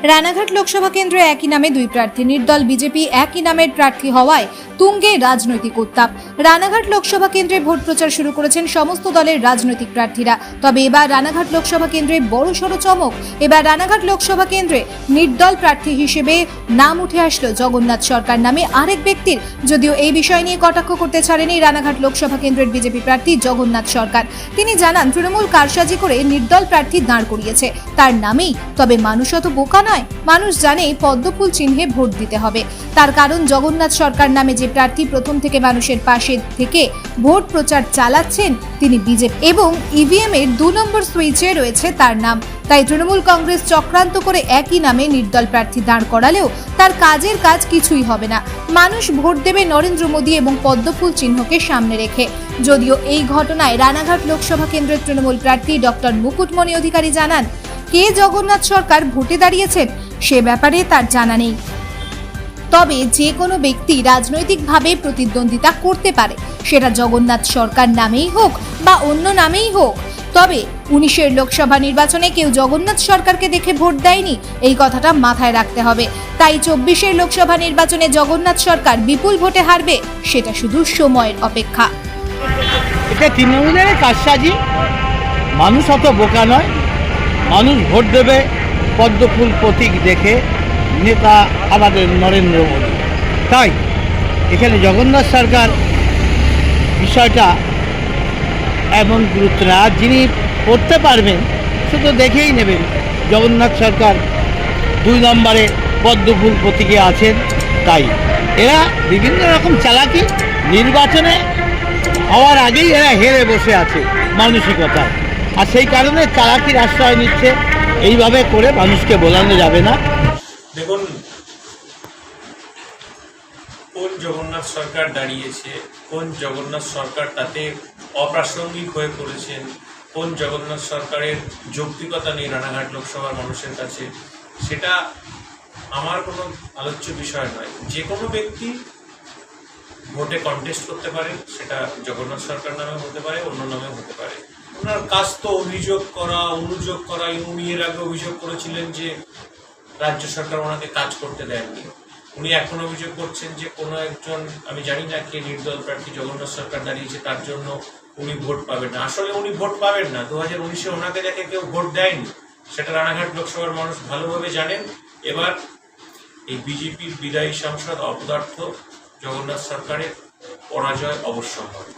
রানাঘাট লোকসভা কেন্দ্রে একই নামে দুই প্রার্থী, নির্দল বিজেপি একই নামের প্রার্থী হওয়ায় তুঙ্গে রাজনৈতিক উত্তাপ। রানাঘাট লোকসভা কেন্দ্রে ভোট প্রচার শুরু করেছেন সমস্ত দলের রাজনৈতিক প্রার্থীরা। তবে এবার রানাঘাট লোকসভা কেন্দ্রে বড়সড় চমক। এবার রানাঘাট লোকসভা কেন্দ্রে নির্দল প্রার্থী হিসেবে নাম উঠে আসলো জগন্নাথ সরকার নামে আরেক ব্যক্তির। যদিও এই বিষয় নিয়ে কটাক্ষ করতে ছাড়েনি রানাঘাট লোকসভা কেন্দ্রের বিজেপি প্রার্থী জগন্নাথ সরকার। তিনি জানান, তৃণমূল কারসাজি করে নির্দল প্রার্থী দাঁড় করিয়েছে তার নামেই। তবে মানুষ অত বোকা নয়, মানুষ জানে পদ্মফুল চিহ্নে ভোট দিতে হবে। তার কারণ জগন্নাথ সরকার নামে যে প্রার্থী প্রথম থেকে মানুষের পাশে থেকে ভোট প্রচার চালাচ্ছেন তিনি বিজেপি, এবং ইভিএম এর 2 নম্বর সুইচে রয়েছে তার নাম। তাই তৃণমূল কংগ্রেস চক্রান্ত করে একই নামে নির্দল প্রার্থী দাঁড় করালেও তার কাজের কাজ কিছুই হবে না। মানুষ ভোট দেবে নরেন্দ্র মোদী এবং পদ্মফুল চিহ্নকে সামনে রেখে। যদিও এই ঘটনায় রানাঘাট লোকসভা কেন্দ্রের তৃণমূল প্রার্থী ডক্টর মুকুটমণি অধিকারী জানান, কে জগন্নাথ সরকার ভোটে দাঁড়িয়েছেন সে ব্যাপারে তার জানা নেই। তবে যে কোনো ব্যক্তি রাজনৈতিকভাবে প্রতিদ্বন্দ্বিতা করতে পারে, সেটা জগন্নাথ সরকার নামেই হোক বা অন্য নামেই হোক। তবে 19-এর লোকসভা নির্বাচনে কেউ জগন্নাথ সরকারকে দেখে ভোট দেয়নি, এই কথাটা মাথায় রাখতে হবে। তাই 24-এর লোকসভা নির্বাচনে জগন্নাথ সরকার বিপুল ভোটে হারবে, সেটা শুধু সময়ের অপেক্ষা। এটা তৃণমূলের কারসাজি, মানুষ অত বোকা নয়। মানুষ ভোট দেবে পদ্মফুল প্রতীক দেখে, নেতা আমাদের নরেন্দ্র মোদী। তাই এখানে জগন্নাথ সরকার বিষয়টা এমন গুরুত্ব না, যিনি করতে পারবেন শুধু দেখেই নেবেন। জগন্নাথ সরকার 2 নম্বরে পদ্মফুল প্রতীকে আছেন। তাই এরা বিভিন্ন রকম চালাকি, নির্বাচনে হওয়ার আগেই এরা হেরে বসে আছে মানসিকতায়, আর সেই কারণে চালাকির আশ্রয় নিচ্ছে। এইভাবে করে মানুষকে বোলানো যাবে না। দেখুন, কোন জগন্নাথ সরকার দাঁড়িয়েছে, কোন জগন্নাথ সরকার তাতে অপ্রাসঙ্গিক হয়ে পড়েছেন, কোন জগন্নাথ সরকারের যৌক্তিকতা নেই রানাঘাট লোকসভার মানুষের কাছে, সেটা আমার কোনো আলোচ্য বিষয় নয়। যে কোনো ব্যক্তি ভোটে কন্টেস্ট করতে পারে, সেটা জগন্নাথ সরকার নামে হতে পারে, অন্য নামে হতে পারে। ওনার কাজ তো অভিযোগ করা, অনুযোগ করা। উনি এর আগে অভিযোগ করেছিলেন যে রাজ্য সরকার ওনাকে কাজ করতে দেননি। উনি এখন অভিযোগ করছেন যে কোনো একজন, আমি জানি না কে নির্দল প্রার্থী জগন্নাথ সরকার দাঁড়িয়েছে, তার জন্য উনি ভোট পাবেন না। আসলে উনি ভোট পাবেন না। 2019-এ ওনাকে দেখে কেউ ভোট দেয়নি, সেটা রানাঘাট লোকসভার মানুষ ভালোভাবে জানেন। এবার এই বিজেপির বিদায়ী সাংসদ অপদার্থ জগন্নাথ সরকারের পরাজয় অবশ্যম্ভাবী।